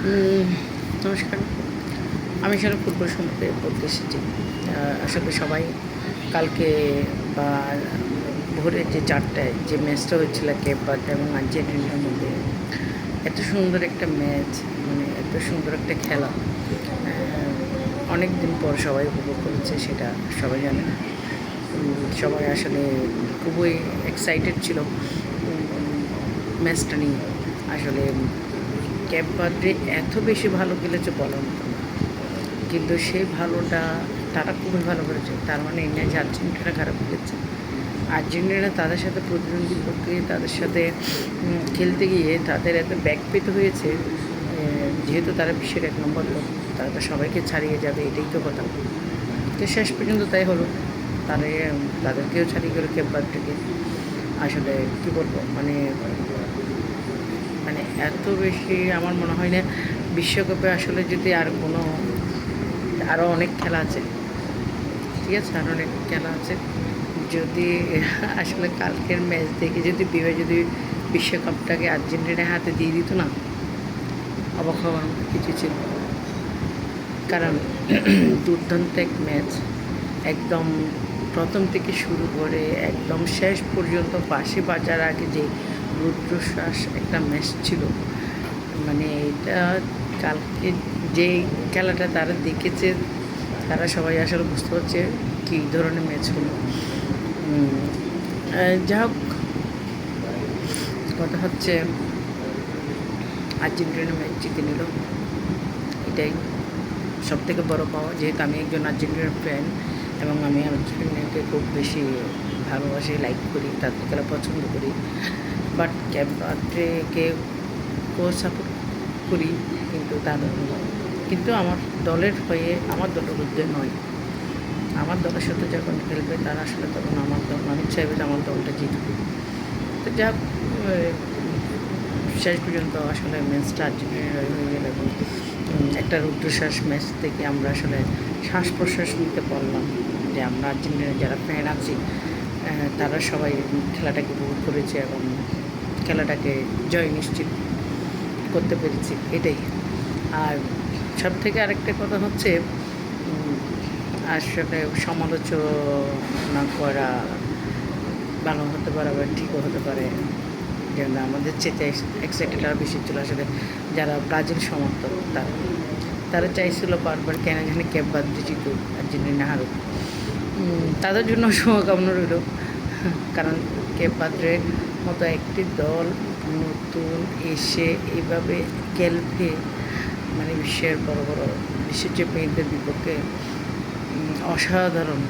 উম, নমস্কার। আমি আসলে ফুটবল সম্পর্কে বলতে এসেছি। আসলে সবাই কালকে বা ভোরে যে 4টায় যে ম্যাচটা হয়েছিল কেপ বার্ডে এবং আর্জেন্টিনার মধ্যে, এত সুন্দর একটা ম্যাচ, মানে এত সুন্দর একটা খেলা অনেক দিন পর সবাই উপভোগ করেছে, সেটা সবাই জানে। সবাই আসলে খুবই এক্সাইটেড ছিল ম্যাচটা নিয়ে। আসলে ক্যাপ বার্ডে এত বেশি ভালো খেলেছে বলার মতো না, কিন্তু সেই ভালোটা তারা খুবই ভালো করেছে। তার মানে এই না যে আর্জেন্টিনা খারাপ খেলেছে। আর্জেন্টিনা তাদের সাথে প্রতিদ্বন্দ্বী করতে গিয়ে, তাদের সাথে খেলতে গিয়ে তাদের এত ব্যাক পেতে হয়েছে। যেহেতু তারা বিশ্বের 1 নম্বর দল, তারা তো সবাইকে ছাড়িয়ে যাবে, এটাই তো কথা। তো শেষ পর্যন্ত তাই হলো। তারা তাদেরকেও ছাড়িয়ে গেলো কেপ বার্ডেকে। আসলে কী বলবো, মানে মানে এত বেশি আমার মনে হয় না বিশ্বকাপে আসলে যদি আর কোনো, আরও অনেক খেলা আছে, ঠিক আছে, আরও অনেক খেলা আছে। যদি আসলে কালকের ম্যাচ দেখে যদি যদি বিশ্বকাপটাকে আর্জেন্টিনার হাতে দিয়ে দিত না, অবাক হওয়ার মতো কিছু ছিল। কারণ দুর্দান্ত এক ম্যাচ, একদম প্রথম থেকে শুরু করে একদম শেষ পর্যন্ত বাঁশি বাজার আগে যে রুদ্রশ্বাস একটা ম্যাচ ছিল। মানে এটা কালকে যে খেলাটা তারা দেখেছে, তারা সবাই আসলে বুঝতে পারছে কী ধরনের ম্যাচ হলো। যা হোক, কথা হচ্ছে আর্জেন্টিনা ম্যাচ জিতে নিল, এটাই সবথেকে বড় পাওয়া। যেহেতু আমি একজন আর্জেন্টিনার ফ্যান এবং আমি আর্জেন্টিনাকে খুব বেশি ভালোবাসি, লাইক করি, তাদের খেলা পছন্দ করি। বাট ক্যাপ বার্ডেকে সাপোর্ট করি, কিন্তু আমার দলের হয়ে, আমার দলের বিরুদ্ধে নয়। আমার দলের সাথে যখন খেলবে তারা আসলে, তখন আমার দল, আমি চাইবে যে আমার দলটা জিতবে। তো যা শেষ পর্যন্ত আসলে ম্যাচটা আর্জেন্টিনার হয়ে গেল এবং একটা রুদ্ধশ্বাস ম্যাচ থেকে আমরা আসলে শ্বাস প্রশ্বাস নিতে পারলাম যে আমরা আর্জেন্টিনার যারা ফ্যান আছি তারা সবাই খেলাটাকে উপভোগ করেছে এবং খেলাটাকে জয় নিশ্চিত করতে পেরেছি, এটাই। আর সব থেকে আরেকটা কথা হচ্ছে, আসলে সমালোচনা করা ভালো হতে পারে, আবার ঠিকও হতে পারে। যেন আমাদের চেয়ে এক্সাইটেড আরও বেশি ছিল আসলে যারা ব্রাজিল সমর্থক, তারা চাইছিল বারবার কেন জানি ক্যাপ বার্ডে জিতুক, আর্জেন্টিনা হারুক। তাদের জন্য শুভকামনা রইল। কারণ ক্যাপ বার্ডের মতো একটি দল নতুন এসে এইভাবে খেলবে, মানে বিশ্বের বড় বড় বিশ্বের চ্যাম্পিয়নদের বিপক্ষে, অসাধারণ,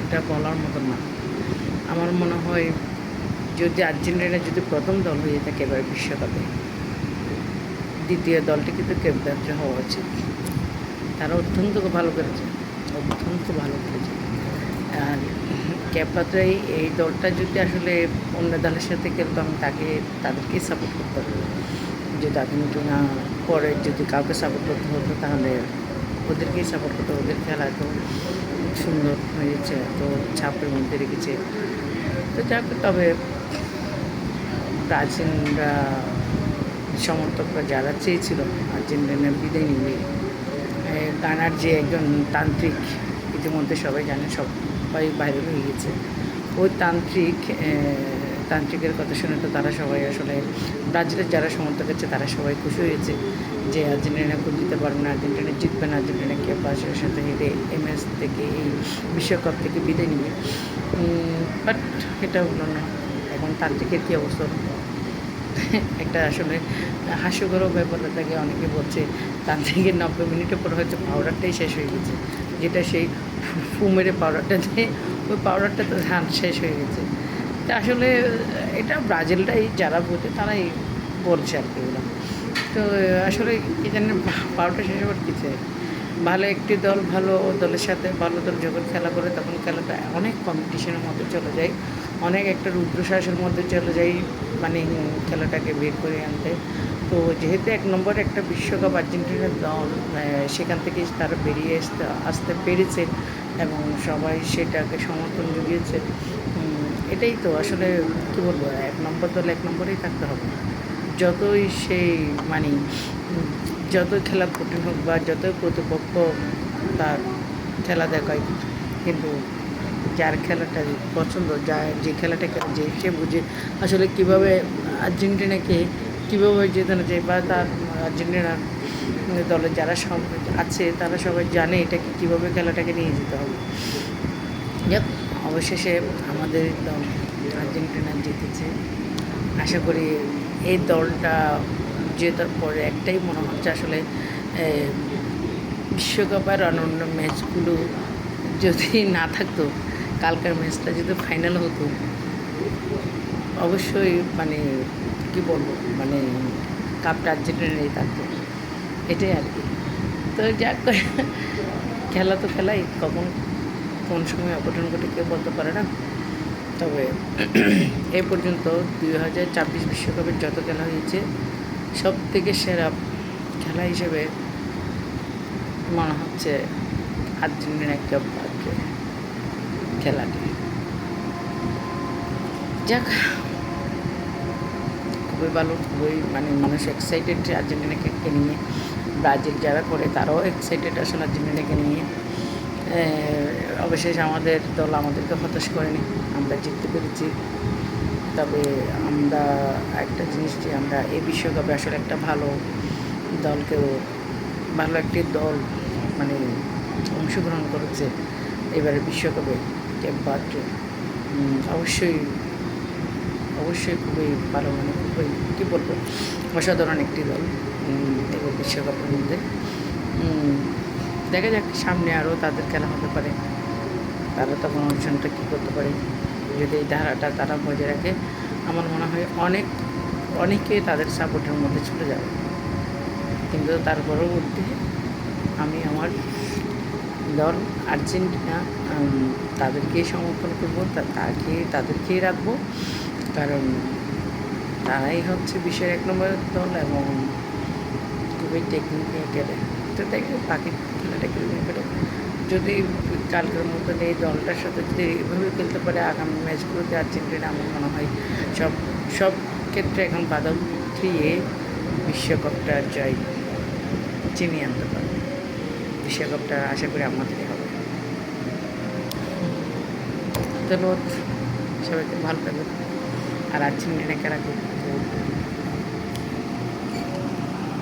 এটা বলার মতো না। আমার মনে হয় যদি আর্জেন্টিনা যদি প্রথম দল হয়ে থাকে এবার বিশ্বকাপে, দ্বিতীয় দলটি কিন্তু কেপ বার্ডে হওয়া উচিত। তারা অত্যন্ত ভালো করেছে, অত্যন্ত ভালো করেছে। আর কেপ বার্ডে এই দলটা যদি আসলে অন্য দলের সাথে খেলতো, আমি তাদেরকেই সাপোর্ট করতে হবে। যদি আর্জেন্টিনা পরে যদি কাউকে সাপোর্ট করতে হতো, তাহলে ওদেরকেই সাপোর্ট করতে। ওদের খেলা এত সুন্দর হয়েছে, এত ছাপের মধ্যে রেখেছে। তো যাক, তবে প্রাচীনরা, সমর্থকরা যারা চেয়েছিল আর্জেন্টিনার বিদায় নিবে, গানার যে একজন তান্ত্রিক, ইতিমধ্যে সবাই জানে, সবাই ভাইরাল হয়ে গেছে। ওই তান্ত্রিকের কথা শুনে তো তারা সবাই আসলে, ব্রাজিলের যারা সমর্থক আছে তারা সবাই খুশি হয়েছে যে আর্জেন্টিনা খুব জিততে পারবে না, আর্জেন্টিনা জিতবে না, আর্জেন্টিনাকে বাসের সাথে হেরে এই ম্যাচ থেকে, এই বিশ্বকাপ থেকে বিদায় নিবে। বাট এটা হলো না। এখন তান্ত্রিকের কী অবস্থা, একটা আসলে হাস্যকরও ব্যাপারটা থাকে। অনেকে বলছে তান্ত্রিকের 90 মিনিটের পর হয়তো পাউডারটাই শেষ হয়ে গেছে, যেটা সেই ফু মেরে পাউডারটা দিয়ে, ওই পাউডারটা তো ধান শেষ হয়ে গেছে। তা আসলে এটা ব্রাজিলটাই যারা বোঝে তারাই বলছে আর কি ওরা। তো আসলে কি জানি পাউডার শেষ হওয়ার কিছু, ভালো একটি দল, ভালো দলের সাথে ভালো দল যখন খেলা করে, তখন খেলাটা অনেক কম্পিটিশনের মধ্যে চলে যায়, অনেক একটা রুদ্রশ্বাসের মধ্যে চলে যায়, মানে খেলাটাকে বের করে আনতে। তো যেহেতু 1 নম্বর একটা বিশ্বকাপ আর্জেন্টিনার দল, সেখান থেকে তারা বেরিয়ে আসতে পেরেছে এবং সবাই সেটাকে সমর্থন জুগিয়েছে। এটাই তো আসলে কী বলবো, 1 নম্বর দল 1 নম্বরেই থাকতে হবে। যতই সেই মানে যতই খেলা কঠিন হোক বা যতই প্রতিপক্ষ তার খেলা দেখায়, কিন্তু যার খেলাটা পছন্দ, যে খেলাটা খেলে যে সে বুঝে আসলে কীভাবে আর্জেন্টিনাকে কীভাবে জেতানো যায়, বা তার আর্জেন্টিনা দলে যারা সব আছে তারা সবাই জানে এটাকে কীভাবে খেলাটাকে নিয়ে যেতে হবে। যাক, অবশেষে আমাদের দল আর্জেন্টিনা জিতেছে। আশা করি এই দলটা জেতার পরে একটাই মনে হচ্ছে আসলে বিশ্বকাপের অন্যান্য ম্যাচগুলো যদি না থাকতো, কালকের ম্যাচটা যদি ফাইনাল হতো, অবশ্যই মানে কী বলবো, মানে কাপটা আর্জেন্টিনাই থাকতো, এটাই আর কি। তো যাক, খেলা তো খেলাই, কখন কোন সময় অঘটন ঘটে কেউ বলতে পারে না। তবে এ পর্যন্ত 2026 বিশ্বকাপের যত খেলা হয়েছে সব থেকে সেরা খেলা হিসেবে মনে হচ্ছে আর্জেন্টিনা কাপে খেলাটি। যাক, খুবই ভালো, খুবই মানে মানুষ এক্সাইটেড আর্জেন্টিনাকে নিয়ে। ব্রাজিল যারা করে তারাও এক্সাইটেড আসলে আর্জেন্টিনাকে নিয়ে। অবশেষে আমাদের দল আমাদেরকে হতাশ করেনি, আমরা জিততে পেরেছি। তবে আমরা একটা জিনিস, যে আমরা এই বিশ্বকাপে আসলে একটা ভালো দলকেও, ভালো একটি দল মানে অংশগ্রহণ করেছে এবারে বিশ্বকাপে, বাট অবশ্যই অবশ্যই খুবই ভালো, মানে খুবই কী বলবো, অসাধারণ একটি দল এবার বিশ্বকাপের মধ্যে। দেখা যাক সামনে আরও তাদের খেলা হতে পারে, তারা তখন অনুষ্ঠানটা কী করতে পারে। যদি এই ধারাটা তারা বজায় রাখে, আমার মনে হয় অনেকে তাদের সাপোর্টের মধ্যে ছুটে যাবে। কিন্তু তার পরবর্তী আমি আমার দল আর্জেন্টিনা, তাদেরকেই সমর্থন করবো, তাদেরকেই রাখবো, কারণ তারাই হচ্ছে বিশ্বের 1 নম্বর দল এবং খুবই টেকনিক্যাল খেলে। তো দেখে বাকি খেলাটা খেলতে পারে, যদি কালকের মতন এই দলটার সাথে যদি এভাবে খেলতে পারে আগামী ম্যাচগুলোতে আর্জেন্টিনা, আমার মনে হয় সব ক্ষেত্রে এখন বাধা উঠিয়ে বিশ্বকাপটা জয় চিনিয়ে আনতে পারবে। বিশ্বকাপটা আশা করি আমাদেরই হবে। ধন্যবাদ, সবাইকে ভালো থাকবে। আর আর্জেন্টিনাকে রাখবে।